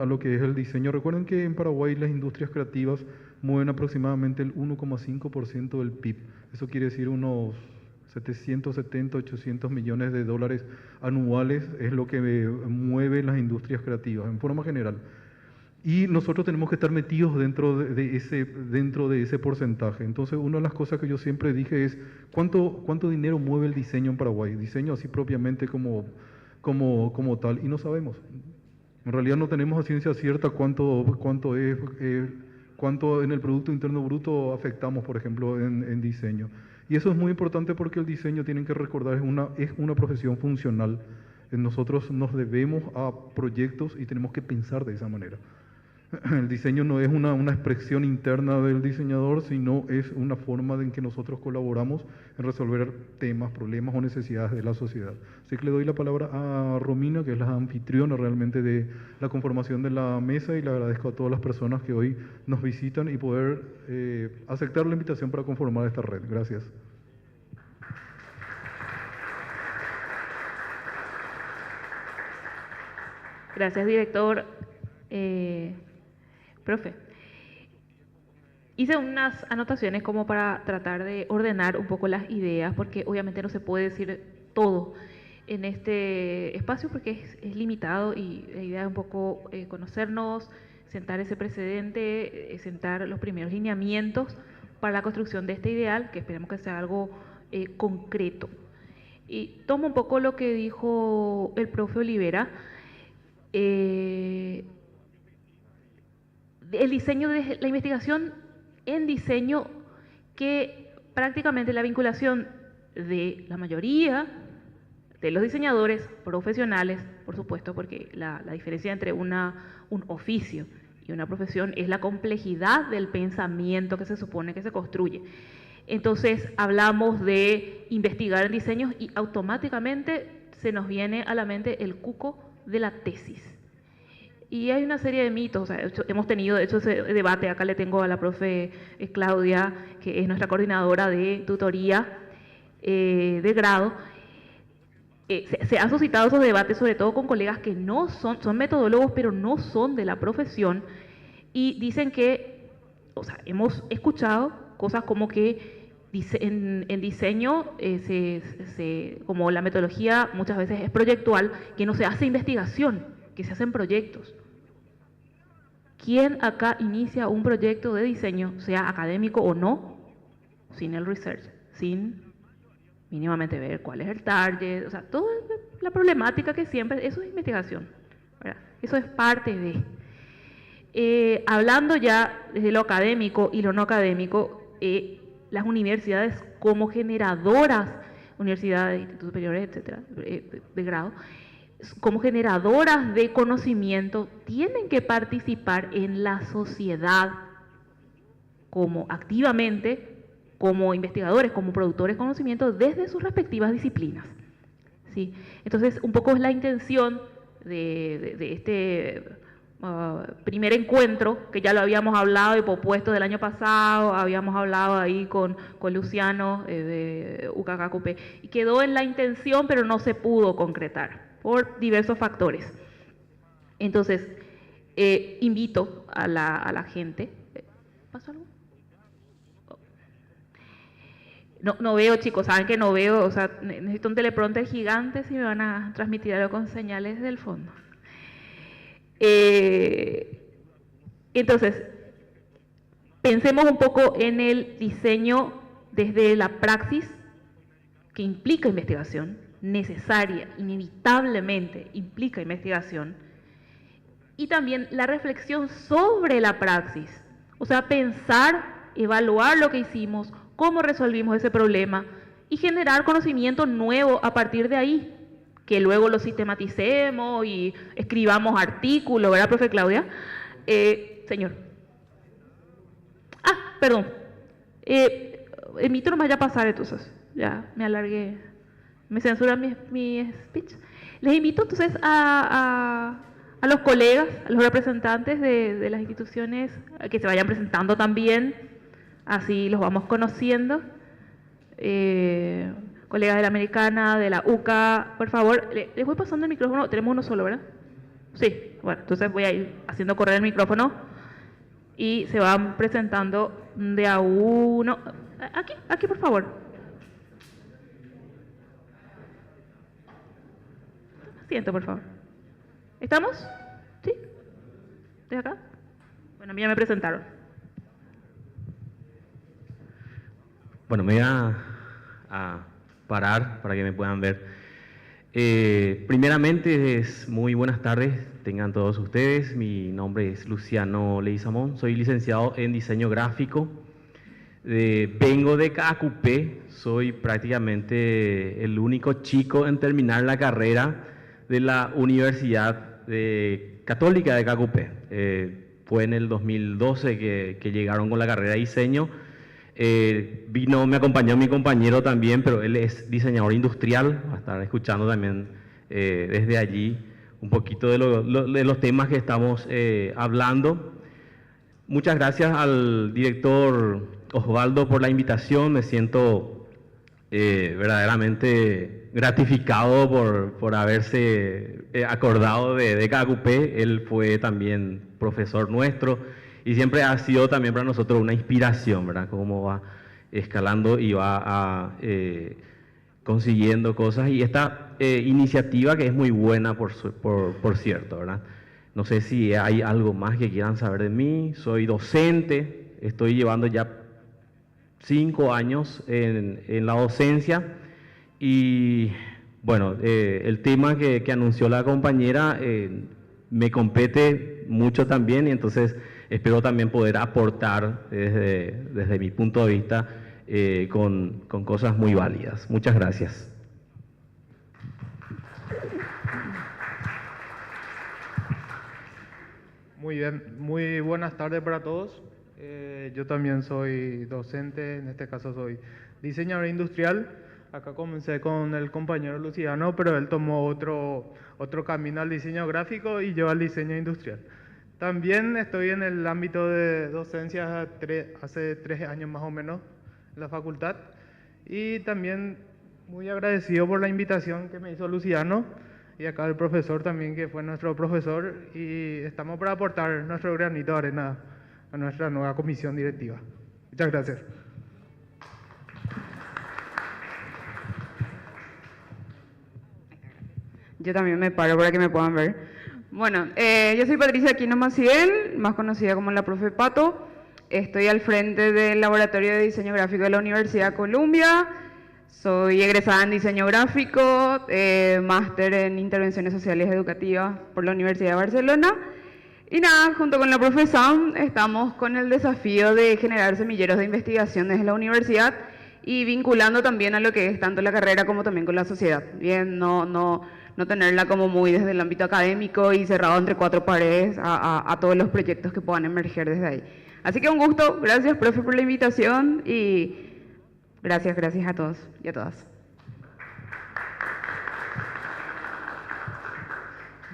a lo que es el diseño. Recuerden que en Paraguay las industrias creativas mueven aproximadamente el 1,5% del PIB. Eso quiere decir unos 770, 800 millones de dólares anuales es lo que mueve las industrias creativas en forma general. Y nosotros tenemos que estar metidos dentro de ese porcentaje. Entonces, una de las cosas que yo siempre dije es, ¿cuánto dinero mueve el diseño en Paraguay? Diseño así propiamente como tal, y no sabemos. En realidad no tenemos a ciencia cierta cuánto en el Producto Interno Bruto afectamos, por ejemplo, en diseño. Y eso es muy importante porque el diseño, tienen que recordar, es una profesión funcional. Nosotros nos debemos a proyectos y tenemos que pensar de esa manera. El diseño no es una expresión interna del diseñador, sino es una forma en que nosotros colaboramos en resolver temas, problemas o necesidades de la sociedad. Así que le doy la palabra a Romina, que es la anfitriona realmente de la conformación de la mesa, y le agradezco a todas las personas que hoy nos visitan y poder aceptar la invitación para conformar esta red. Gracias. Gracias, director. Profe, hice unas anotaciones como para tratar de ordenar un poco las ideas, porque obviamente no se puede decir todo en este espacio porque es limitado, y la idea es un poco conocernos, sentar ese precedente, sentar los primeros lineamientos para la construcción de este ideal, que esperemos que sea algo concreto. Y tomo un poco lo que dijo el profe Olivera. El diseño de la investigación en diseño, que prácticamente la vinculación de la mayoría de los diseñadores profesionales, por supuesto, porque la diferencia entre un oficio y una profesión es la complejidad del pensamiento que se supone que se construye. Entonces hablamos de investigar en diseños y automáticamente se nos viene a la mente el cuco de la tesis. Y hay una serie de mitos, o sea, hemos tenido de hecho ese debate. Acá le tengo a la profe Claudia, que es nuestra coordinadora de tutoría de grado. Se han suscitado esos debates, sobre todo con colegas que no son metodólogos, pero no son de la profesión, y dicen que, o sea, hemos escuchado cosas como que en diseño, como la metodología muchas veces es proyectual, que no se hace investigación, que se hacen proyectos. ¿Quién acá inicia un proyecto de diseño, sea académico o no, sin el research, sin mínimamente ver cuál es el target? O sea, toda la problemática que siempre, eso es investigación, ¿verdad? Eso es parte de. Hablando ya desde lo académico y lo no académico, las universidades como generadoras, universidades, institutos superiores, etcétera, de grado, como generadoras de conocimiento, tienen que participar en la sociedad como activamente, como investigadores, como productores de conocimiento desde sus respectivas disciplinas, ¿sí? Entonces, un poco es la intención de este primer encuentro, que ya lo habíamos hablado y propuesto del año pasado, habíamos hablado ahí con Luciano de UCACACUP, y quedó en la intención, pero no se pudo concretar por diversos factores. Entonces, invito a la gente. ¿Pasa algo? No veo, chicos, saben que no veo, o sea, necesito un teleprompter gigante si me van a transmitir algo con señales del fondo. Entonces, pensemos un poco en el diseño desde la praxis, que implica investigación, necesaria, inevitablemente implica investigación, y también la reflexión sobre la praxis, o sea, pensar, evaluar lo que hicimos, cómo resolvimos ese problema y generar conocimiento nuevo a partir de ahí, que luego lo sistematicemos y escribamos artículos, ¿verdad, profe Claudia? Señor. Perdón. Emito nomás ya pasar, entonces. Ya me alargué. Me censuran mi speech. Les invito entonces a los colegas, a los representantes de las instituciones, a que se vayan presentando también, así los vamos conociendo. Colegas de la Americana, de la UCA, por favor, les voy pasando el micrófono. Tenemos uno solo, ¿verdad? Sí, bueno, entonces voy a ir haciendo correr el micrófono y se van presentando de a uno. Aquí por favor. Asiento, por favor. ¿Estamos? ¿Sí? ¿Estoy acá? Bueno, ya me presentaron. Bueno, me voy a parar para que me puedan ver. Primeramente, muy buenas tardes, tengan todos ustedes. Mi nombre es Luciano Leguizamón, soy licenciado en diseño gráfico. Vengo de Cacupé, soy prácticamente el único chico en terminar la carrera de la Universidad Católica de Cacupé. Fue en el 2012 que llegaron con la carrera de diseño. Me acompañó mi compañero también, pero él es diseñador industrial, va a estar escuchando también desde allí un poquito de los temas que estamos hablando. Muchas gracias al director Osvaldo por la invitación, me siento verdaderamente gratificado por haberse acordado de Cacupé. Él fue también profesor nuestro y siempre ha sido también para nosotros una inspiración, ¿verdad? Cómo va escalando y va consiguiendo cosas. Y esta iniciativa que es muy buena, por cierto, ¿verdad? No sé si hay algo más que quieran saber de mí. Soy docente, estoy llevando ya 5 años en la docencia. Y bueno, el tema que anunció la compañera me compete mucho también, y entonces espero también poder aportar desde mi punto de vista con cosas muy válidas. Muchas gracias. Muy bien, muy buenas tardes para todos. Yo también soy docente, en este caso soy diseñador industrial. Acá comencé con el compañero Luciano, pero él tomó otro camino al diseño gráfico y yo al diseño industrial. También estoy en el ámbito de docencia hace 3 años más o menos en la facultad, y también muy agradecido por la invitación que me hizo Luciano y acá el profesor también, que fue nuestro profesor, y estamos para aportar nuestro granito de arena a nuestra nueva comisión directiva. Muchas gracias. Yo también me paro para que me puedan ver. Bueno, yo soy Patricia Aquino Maciel, más conocida como la profe Pato. Estoy al frente del Laboratorio de Diseño Gráfico de la Universidad de Columbia. Soy egresada en Diseño Gráfico, máster en Intervenciones Sociales Educativas por la Universidad de Barcelona. Y nada, junto con la profe Sam, estamos con el desafío de generar semilleros de investigación desde la universidad y vinculando también a lo que es tanto la carrera como también con la sociedad. Bien, no tenerla como muy desde el ámbito académico y cerrado entre 4 paredes a todos los proyectos que puedan emerger desde ahí. Así que un gusto, gracias profe por la invitación y gracias a todos y a todas.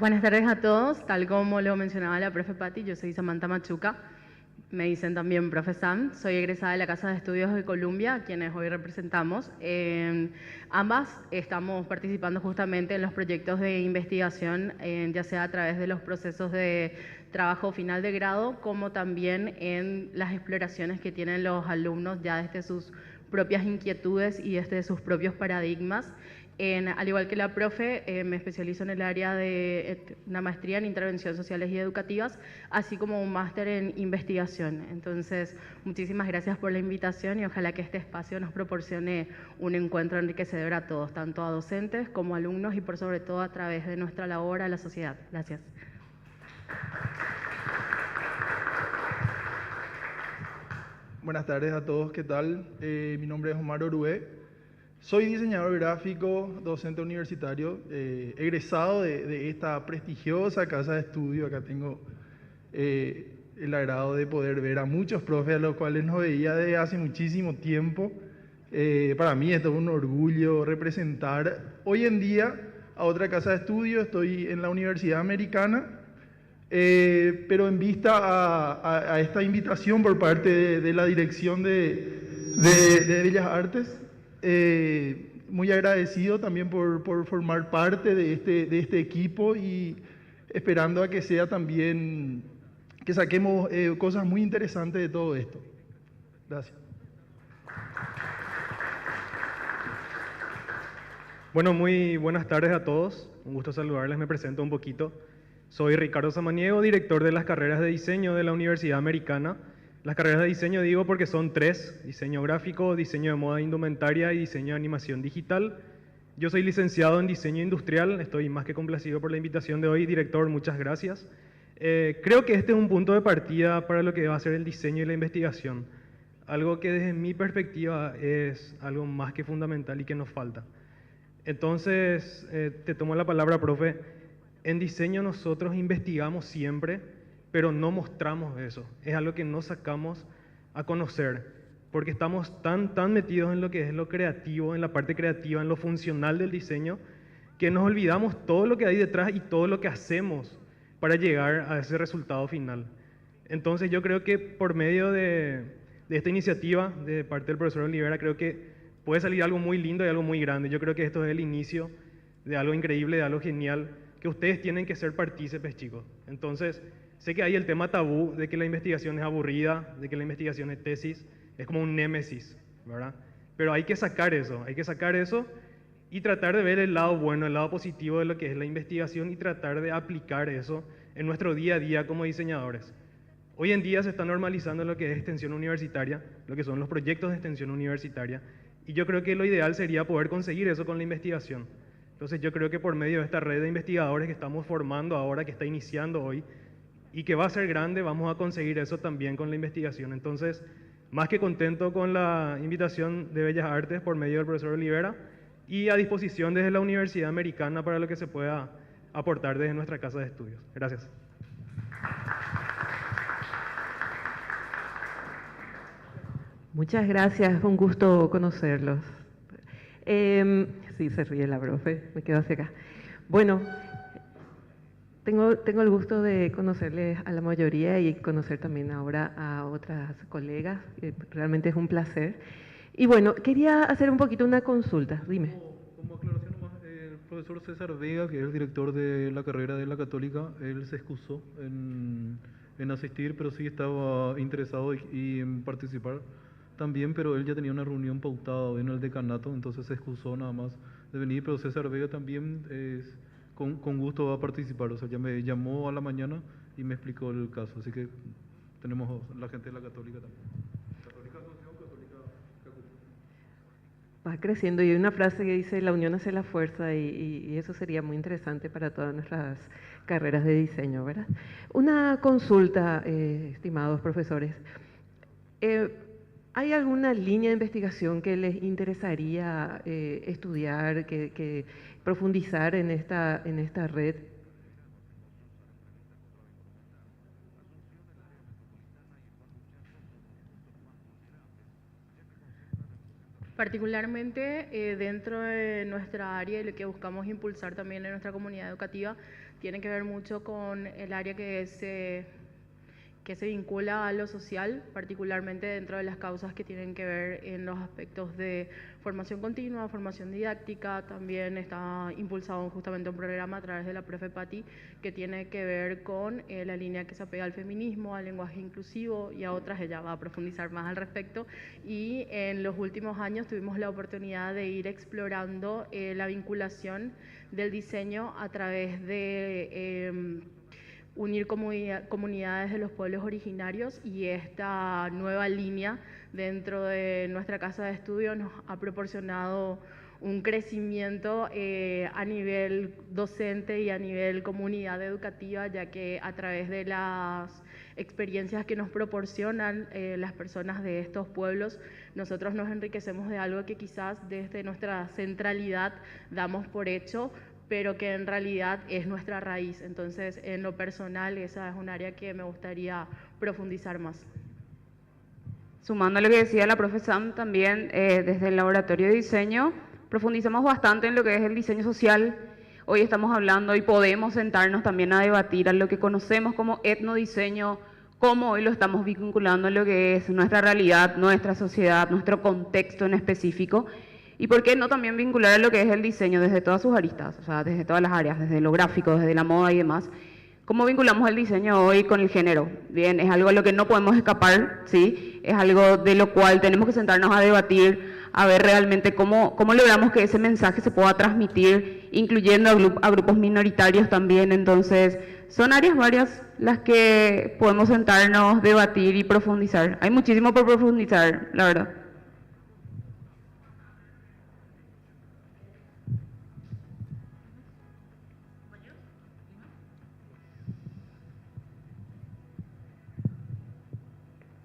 Buenas tardes a todos, tal como lo mencionaba la profe Patti, yo soy Samantha Machuca, me dicen también profe Sam, soy egresada de la Casa de Estudios de Columbia, quienes hoy representamos. Ambas estamos participando justamente en los proyectos de investigación, ya sea a través de los procesos de trabajo final de grado, como también en las exploraciones que tienen los alumnos ya desde sus propias inquietudes y desde sus propios paradigmas. Al igual que la profe, me especializo en el área de una maestría en intervenciones sociales y educativas, así como un máster en investigación. Entonces, muchísimas gracias por la invitación y ojalá que este espacio nos proporcione un encuentro enriquecedor a todos, tanto a docentes como a alumnos y por sobre todo a través de nuestra labor a la sociedad. Gracias. Buenas tardes a todos, ¿qué tal? Mi nombre es Omar Orué. Soy diseñador gráfico, docente universitario, egresado de esta prestigiosa casa de estudio. Acá tengo el agrado de poder ver a muchos profes a los cuales no veía desde hace muchísimo tiempo. Para mí es todo un orgullo representar hoy en día a otra casa de estudio. Estoy en la Universidad Americana, pero en vista a esta invitación por parte de la Dirección de Bellas Artes, muy agradecido también por formar parte de este equipo y esperando a que sea también, que saquemos cosas muy interesantes de todo esto. Gracias. Bueno, muy buenas tardes a todos. Un gusto saludarles. Me presento un poquito. Soy Ricardo Samaniego, director de las carreras de diseño de la Universidad Americana. Las carreras de diseño digo porque son 3: diseño gráfico, diseño de moda e indumentaria y diseño de animación digital. Yo soy licenciado en diseño industrial. Estoy más que complacido por la invitación de hoy. Director, muchas gracias. Creo que este es un punto de partida para lo que va a ser el diseño y la investigación. Algo que desde mi perspectiva es algo más que fundamental y que nos falta. Entonces, te tomo la palabra, profe. En diseño nosotros investigamos siempre, pero no mostramos eso. Es algo que no sacamos a conocer, porque estamos tan metidos en lo que es lo creativo, en la parte creativa, en lo funcional del diseño, que nos olvidamos todo lo que hay detrás y todo lo que hacemos para llegar a ese resultado final. Entonces yo creo que por medio de esta iniciativa de parte del profesor Olivera, creo que puede salir algo muy lindo y algo muy grande. Yo creo que esto es el inicio de algo increíble, de algo genial, que ustedes tienen que ser partícipes, chicos. Entonces, sé que hay el tema tabú de que la investigación es aburrida, de que la investigación es tesis, es como un némesis, ¿verdad? Pero hay que sacar eso y tratar de ver el lado bueno, el lado positivo de lo que es la investigación y tratar de aplicar eso en nuestro día a día como diseñadores. Hoy en día se está normalizando lo que es extensión universitaria, lo que son los proyectos de extensión universitaria, y yo creo que lo ideal sería poder conseguir eso con la investigación. Entonces yo creo que por medio de esta red de investigadores que estamos formando ahora, que está iniciando hoy, y que va a ser grande, vamos a conseguir eso también con la investigación. Entonces, más que contento con la invitación de Bellas Artes por medio del profesor Olivera, y a disposición desde la Universidad Americana para lo que se pueda aportar desde nuestra casa de estudios. Gracias. Muchas gracias, un gusto conocerlos. Sí, se ríe la profe, me quedo hacia acá. Bueno, tengo el gusto de conocerles a la mayoría y conocer también ahora a otras colegas. Realmente es un placer. Y bueno, quería hacer un poquito una consulta. Dime. Como aclaración nomás, el profesor César Vega, que es el director de la carrera de la Católica, él se excusó en asistir, pero sí estaba interesado y en participar también, pero él ya tenía una reunión pautada en el decanato, entonces se excusó nada más de venir, pero César Vega también con gusto va a participar, o sea, ya me llamó a la mañana y me explicó el caso, así que tenemos la gente de la Católica también. Católica Asunción, Católica Cacuta. Va creciendo y hay una frase que dice, la unión hace la fuerza, y eso sería muy interesante para todas nuestras carreras de diseño, ¿verdad? Una consulta, estimados profesores. ¿Hay alguna línea de investigación que les interesaría estudiar, que profundizar en esta red? Particularmente dentro de nuestra área y lo que buscamos impulsar también en nuestra comunidad educativa, tiene que ver mucho con el área que se vincula a lo social, particularmente dentro de las causas que tienen que ver en los aspectos de formación continua, formación didáctica. También está impulsado justamente un programa a través de la profe Patti que tiene que ver con la línea que se apega al feminismo, al lenguaje inclusivo y a otras. Ella va a profundizar más al respecto. Y en los últimos años tuvimos la oportunidad de ir explorando la vinculación del diseño a través de unir comunidades de los pueblos originarios, y esta nueva línea dentro de nuestra casa de estudio nos ha proporcionado un crecimiento a nivel docente y a nivel comunidad educativa, ya que a través de las experiencias que nos proporcionan las personas de estos pueblos, nosotros nos enriquecemos de algo que quizás desde nuestra centralidad damos por hecho, pero que en realidad es nuestra raíz. Entonces, en lo personal, esa es un área que me gustaría profundizar más. Sumando a lo que decía la profe Sam, también desde el laboratorio de diseño profundizamos bastante en lo que es el diseño social. Hoy estamos hablando y podemos sentarnos también a debatir a lo que conocemos como etnodiseño, cómo hoy lo estamos vinculando a lo que es nuestra realidad, nuestra sociedad, nuestro contexto en específico. Y por qué no también vincular a lo que es el diseño desde todas sus aristas, o sea, desde todas las áreas, desde lo gráfico, desde la moda y demás, ¿Cómo vinculamos el diseño hoy con el género? Bien, es algo a lo que no podemos escapar, ¿sí? Es algo de lo cual tenemos que sentarnos a debatir, a ver realmente cómo logramos que ese mensaje se pueda transmitir, incluyendo a grupos minoritarios también. Entonces, son áreas varias las que podemos sentarnos, debatir y profundizar. Hay muchísimo por profundizar, la verdad.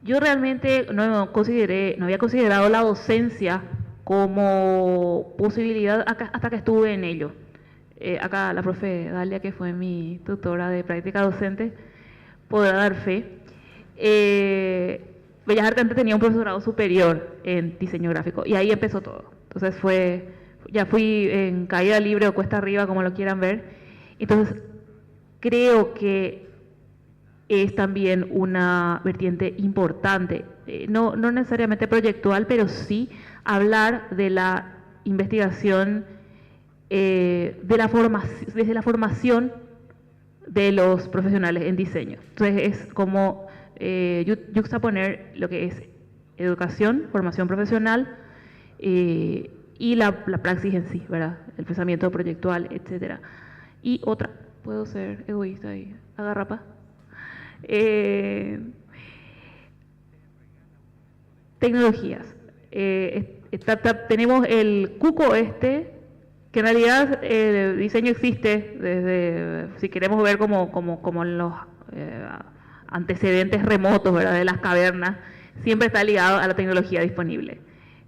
Yo realmente no había considerado la docencia como posibilidad hasta que estuve en ello. Acá la profe Dalia, que fue mi tutora de práctica docente, podrá dar fe. Bellas Artes antes tenía un profesorado superior en diseño gráfico y ahí empezó todo. Entonces ya fui en caída libre o cuesta arriba, como lo quieran ver. Entonces creo que es también una vertiente importante, no necesariamente proyectual, pero sí hablar de la investigación, desde la formación de los profesionales en diseño. Entonces es como yuxtaponer lo que es educación, formación profesional y la praxis en sí, ¿verdad? El pensamiento proyectual, etcétera. Y otra, puedo ser egoísta y agarrapa. Tecnologías. Tenemos el cuco que en realidad el diseño existe desde, si queremos ver como en los antecedentes remotos, ¿verdad?, de las cavernas, siempre está ligado a la tecnología disponible.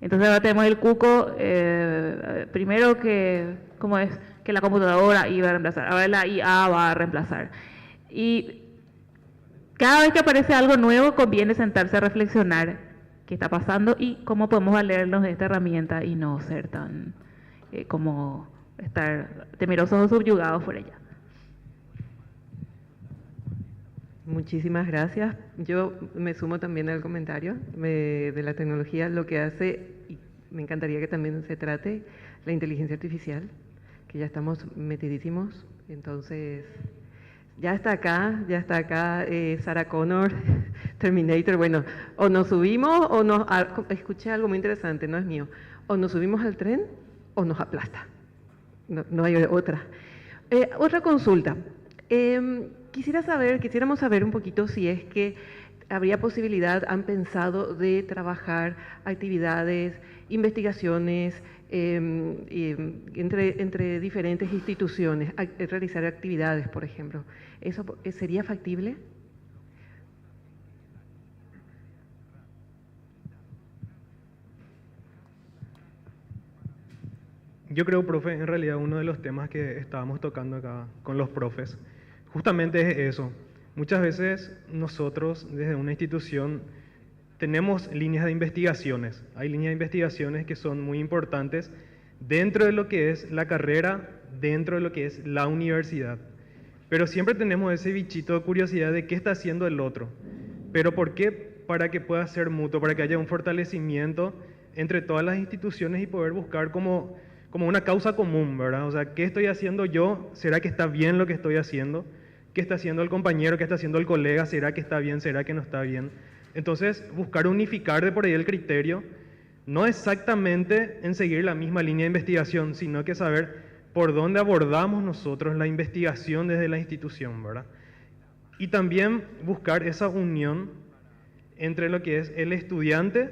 Entonces ahora tenemos el cuco, primero que la computadora iba a reemplazar, ahora la IA va a reemplazar. Y cada vez que aparece algo nuevo conviene sentarse a reflexionar qué está pasando y cómo podemos valernos de esta herramienta y no ser tan como estar temerosos o subyugados por ella. Muchísimas gracias. Yo me sumo también al comentario de la tecnología, lo que hace, y me encantaría que también se trate, la inteligencia artificial, que ya estamos metidísimos, entonces ya está acá Sarah Connor, Terminator. Bueno, o nos subimos o escuché algo muy interesante, no es mío, o nos subimos al tren o nos aplasta, no hay otra. Otra consulta, quisiéramos saber un poquito si es que habría posibilidad, han pensado de trabajar actividades, investigaciones entre diferentes instituciones, realizar actividades, por ejemplo. ¿Eso sería factible? Yo creo, profe, en realidad uno de los temas que estábamos tocando acá con los profes, justamente es eso. Muchas veces nosotros desde una institución tenemos líneas de investigaciones. Hay líneas de investigaciones que son muy importantes dentro de lo que es la carrera, dentro de lo que es la universidad. Pero siempre tenemos ese bichito de curiosidad de qué está haciendo el otro. ¿Pero por qué? Para que pueda ser mutuo, para que haya un fortalecimiento entre todas las instituciones y poder buscar como una causa común, ¿verdad? O sea, ¿qué estoy haciendo yo? ¿Será que está bien lo que estoy haciendo? ¿Qué está haciendo el compañero? ¿Qué está haciendo el colega? ¿Será que está bien? ¿Será que no está bien? Entonces, buscar unificar de por ahí el criterio, no exactamente en seguir la misma línea de investigación, sino que saber por dónde abordamos nosotros la investigación desde la institución, ¿verdad? Y también buscar esa unión entre lo que es el estudiante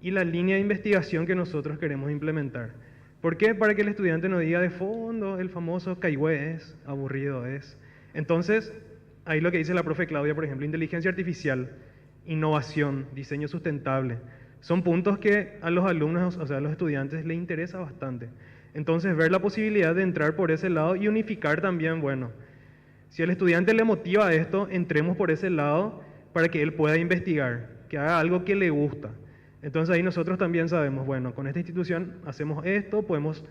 y la línea de investigación que nosotros queremos implementar. ¿Por qué? Para que el estudiante no diga de fondo el famoso caigüe es, aburrido es. Entonces, ahí lo que dice la profe Claudia, por ejemplo, inteligencia artificial, innovación, diseño sustentable, son puntos que a los alumnos, o sea, a los estudiantes les interesa bastante. Entonces, ver la posibilidad de entrar por ese lado y unificar también, bueno, si al estudiante le motiva esto, entremos por ese lado para que él pueda investigar, que haga algo que le gusta. Entonces ahí nosotros también sabemos, bueno, con esta institución hacemos esto, podemos,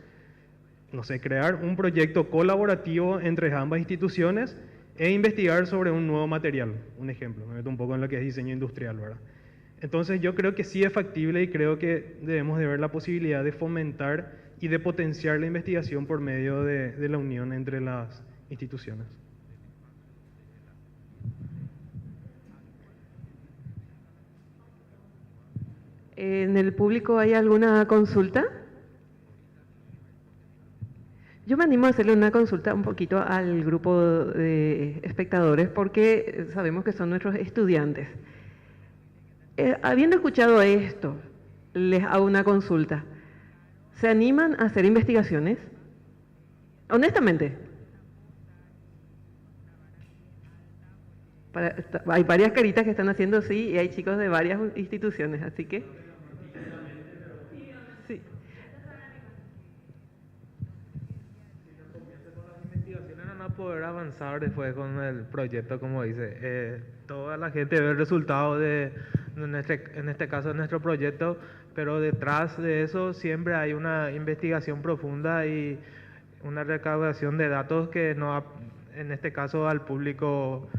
no sé, crear un proyecto colaborativo entre ambas instituciones e investigar sobre un nuevo material. Un ejemplo, me meto un poco en lo que es diseño industrial, ¿verdad? Entonces yo creo que sí es factible y creo que debemos de ver la posibilidad de fomentar y de potenciar la investigación por medio de la unión entre las instituciones. ¿En el público hay alguna consulta? Yo me animo a hacerle una consulta un poquito al grupo de espectadores porque sabemos que son nuestros estudiantes. Habiendo escuchado esto, les hago una consulta. ¿Se animan a hacer investigaciones? Honestamente. Hay varias caritas que están haciendo sí y hay chicos de varias instituciones, así que... Sí. No van a poder avanzar después con el proyecto, como dice. Toda la gente ve el resultado de, en este caso, de nuestro proyecto, pero detrás de eso siempre hay una investigación profunda y una recaudación de datos que no, en este caso al público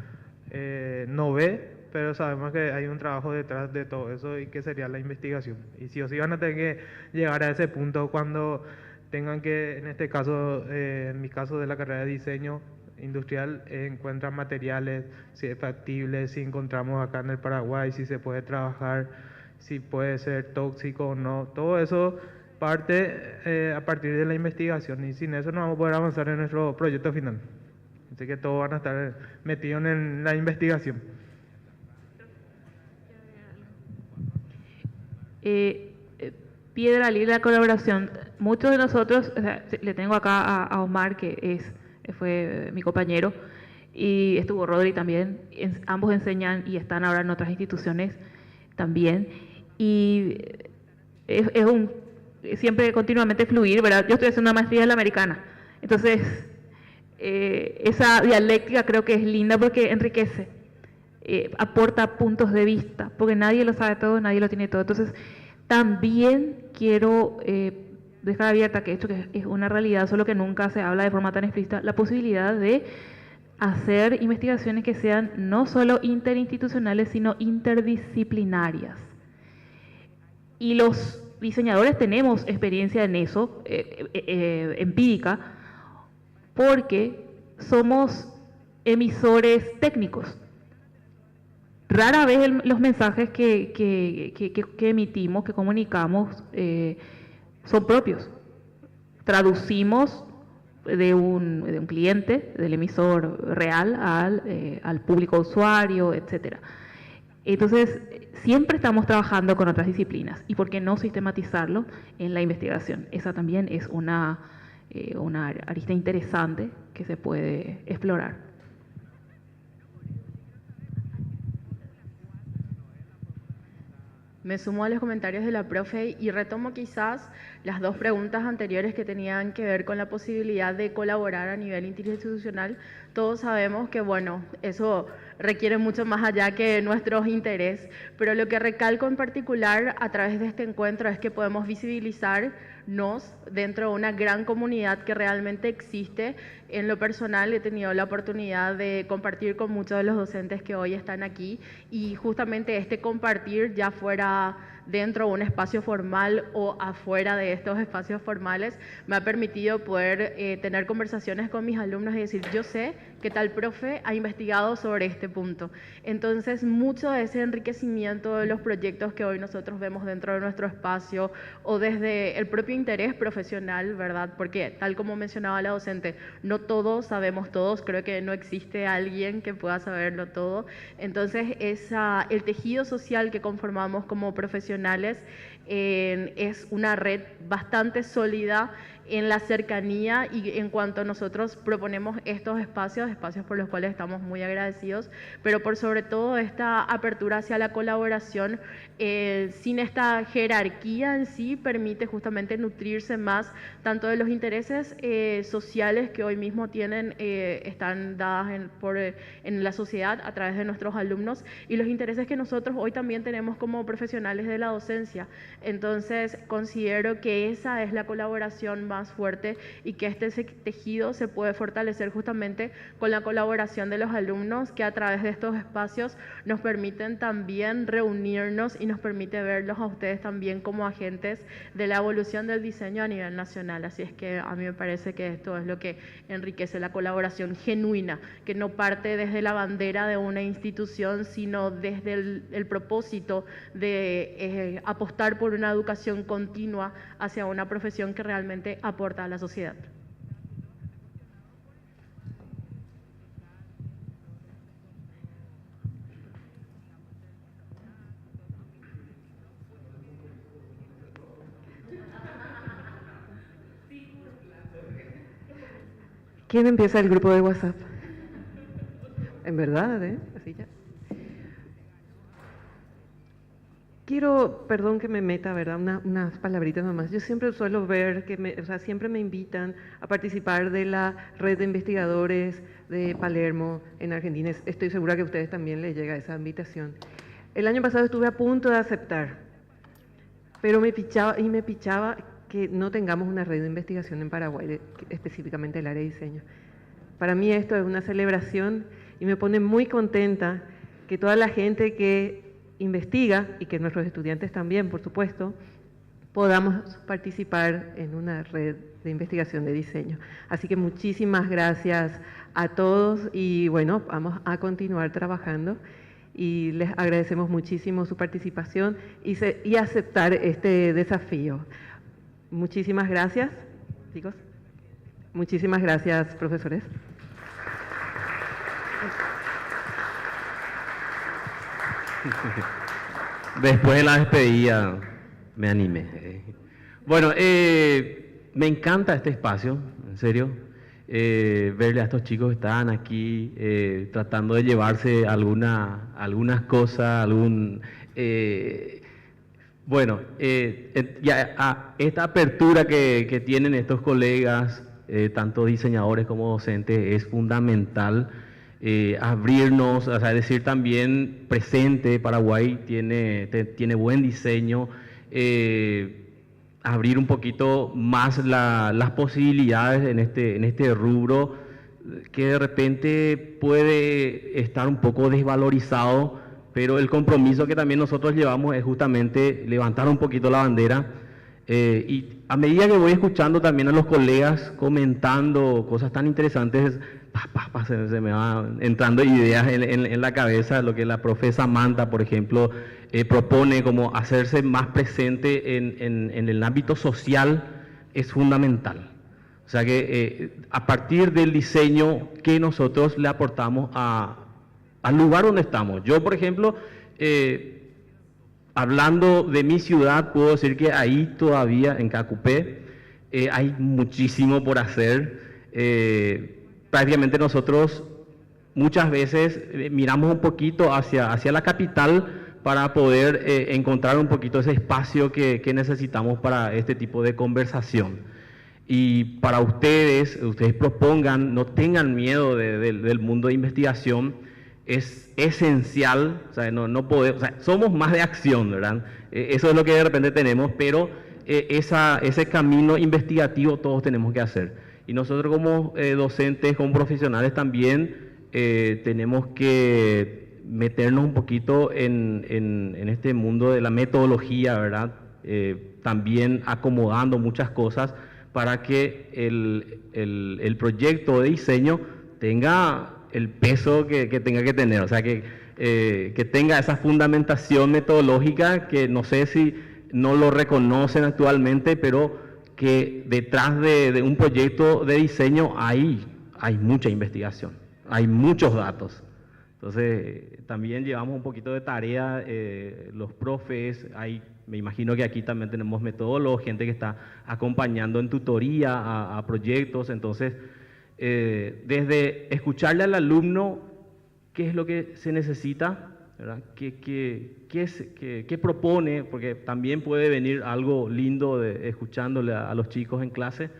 no ve, pero sabemos que hay un trabajo detrás de todo eso y que sería la investigación. Y sí o sí van a tener que llegar a ese punto cuando tengan que, en este caso, en mi caso de la carrera de diseño industrial, encuentran materiales, si es factible, si encontramos acá en el Paraguay, si se puede trabajar, si puede ser tóxico o no. Todo eso parte a partir de la investigación y sin eso no vamos a poder avanzar en nuestro proyecto final. Así que todos van a estar metidos en la investigación. Piedra libre la colaboración. Muchos de nosotros, o sea, le tengo acá a Omar, que fue mi compañero, y estuvo Rodri también. Ambos enseñan y están ahora en otras instituciones también. Y siempre continuamente fluir, ¿verdad? Yo estoy haciendo una maestría en la americana. Entonces, esa dialéctica creo que es linda porque enriquece, aporta puntos de vista, porque nadie lo sabe todo, nadie lo tiene todo. Entonces, también quiero dejar abierta que esto que es una realidad, solo que nunca se habla de forma tan explícita, la posibilidad de hacer investigaciones que sean no solo interinstitucionales, sino interdisciplinarias. Y los diseñadores tenemos experiencia en eso, empírica, porque somos emisores técnicos. Rara vez los mensajes que emitimos, que comunicamos, son propios. Traducimos de un cliente, del emisor real, al público usuario, etc. Entonces, siempre estamos trabajando con otras disciplinas. ¿Y por qué no sistematizarlo en la investigación? Esa también es una arista interesante que se puede explorar. Me sumo a los comentarios de la profe y retomo quizás las dos preguntas anteriores que tenían que ver con la posibilidad de colaborar a nivel interinstitucional. Todos sabemos que, bueno, eso requiere mucho más allá que nuestros intereses, pero lo que recalco en particular a través de este encuentro es que podemos visibilizarnos dentro de una gran comunidad que realmente existe. En lo personal he tenido la oportunidad de compartir con muchos de los docentes que hoy están aquí y justamente este compartir, ya fuera dentro de un espacio formal o afuera de estos espacios formales, me ha permitido poder tener conversaciones con mis alumnos y decir, yo sé que tal profe ha investigado sobre este punto. Entonces, mucho de ese enriquecimiento de los proyectos que hoy nosotros vemos dentro de nuestro espacio o desde el propio interés profesional, ¿verdad? Porque, tal como mencionaba la docente, no todos sabemos todos, creo que no existe alguien que pueda saberlo todo. Entonces, el tejido social que conformamos como profesionales es una red bastante sólida en la cercanía y en cuanto nosotros proponemos estos espacios por los cuales estamos muy agradecidos, pero por sobre todo esta apertura hacia la colaboración, sin esta jerarquía en sí, permite justamente nutrirse más tanto de los intereses sociales que hoy mismo están dadas en la sociedad a través de nuestros alumnos y los intereses que nosotros hoy también tenemos como profesionales de la docencia. Entonces, considero que esa es la colaboración más más fuerte y que este tejido se puede fortalecer justamente con la colaboración de los alumnos que a través de estos espacios nos permiten también reunirnos y nos permite verlos a ustedes también como agentes de la evolución del diseño a nivel nacional. Así es que a mí me parece que esto es lo que enriquece la colaboración genuina, que no parte desde la bandera de una institución, sino desde el propósito de apostar por una educación continua hacia una profesión que realmente aporta a la sociedad. ¿Quién empieza el grupo de WhatsApp? En verdad, así ya. Quiero, perdón que me meta, ¿verdad? Unas palabritas nomás. Yo siempre suelo ver que siempre me invitan a participar de la red de investigadores de Palermo en Argentina. Estoy segura que a ustedes también les llega esa invitación. El año pasado estuve a punto de aceptar, pero me pichaba que no tengamos una red de investigación en Paraguay, específicamente el área de diseño. Para mí esto es una celebración y me pone muy contenta que toda la gente que investiga, y que nuestros estudiantes también, por supuesto, podamos participar en una red de investigación de diseño. Así que muchísimas gracias a todos y bueno, vamos a continuar trabajando y les agradecemos muchísimo su participación y aceptar este desafío. Muchísimas gracias, chicos. Muchísimas gracias, profesores. Después de la despedida me animé. Bueno, me encanta este espacio, en serio. Verle a estos chicos que están aquí tratando de llevarse algunas cosas, esta apertura que tienen estos colegas, tanto diseñadores como docentes, es fundamental. Abrirnos, o sea, decir también presente, Paraguay tiene buen diseño, abrir un poquito más las posibilidades en este rubro que de repente puede estar un poco desvalorizado, pero el compromiso que también nosotros llevamos es justamente levantar un poquito la bandera. Y a medida que voy escuchando también a los colegas comentando cosas tan interesantes, se me van entrando ideas en la cabeza. Lo que la profe Samantha, por ejemplo, propone como hacerse más presente en el ámbito social es fundamental. O sea que a partir del diseño que nosotros le aportamos al lugar donde estamos. Yo, por ejemplo, hablando de mi ciudad, puedo decir que ahí todavía, en Cacupé, hay muchísimo por hacer. Prácticamente nosotros muchas veces miramos un poquito hacia la capital para poder encontrar un poquito ese espacio que necesitamos para este tipo de conversación. Y para ustedes propongan, no tengan miedo del mundo de investigación. Es esencial, o sea, no podemos, o sea, somos más de acción, ¿verdad? Eso es lo que de repente tenemos, pero ese camino investigativo todos tenemos que hacer. Y nosotros como docentes, como profesionales también tenemos que meternos un poquito en este mundo de la metodología, ¿verdad? También acomodando muchas cosas para que el proyecto de diseño tenga el peso que tenga que tener, o sea, que tenga esa fundamentación metodológica que no sé si no lo reconocen actualmente, pero que detrás de un proyecto de diseño hay mucha investigación, hay muchos datos. Entonces, también llevamos un poquito de tarea, los profes, me imagino que aquí también tenemos metodólogos, gente que está acompañando en tutoría a proyectos. Entonces, desde escucharle al alumno qué es lo que se necesita, ¿verdad? ¿Qué propone? Porque también puede venir algo lindo escuchándole a los chicos en clase,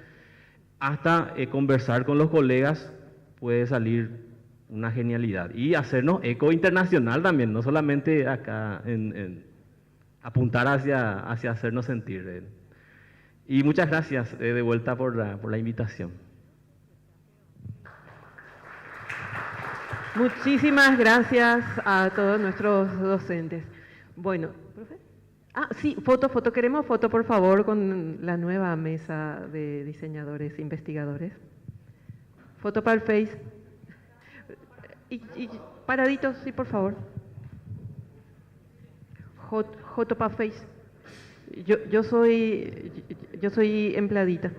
hasta conversar con los colegas puede salir una genialidad. Y hacernos eco internacional también, no solamente acá apuntar hacia hacernos sentir. Y muchas gracias de vuelta por la invitación. Muchísimas gracias a todos nuestros docentes. Bueno, ¿profe? Sí, foto. Queremos foto, por favor, con la nueva mesa de diseñadores e investigadores. Foto para el Face. Y paraditos, sí, por favor. Foto para Face. Yo soy empleadita.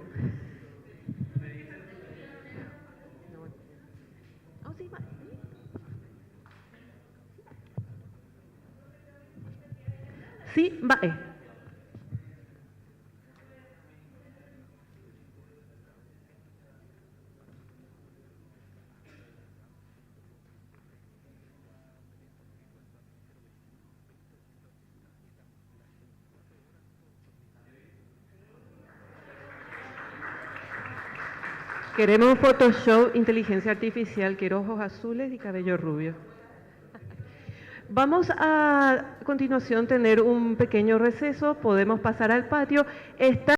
Sí, va. Queremos Photoshop, inteligencia artificial, quiero ojos azules y cabello rubio. Vamos a continuación tener un pequeño receso, podemos pasar al patio.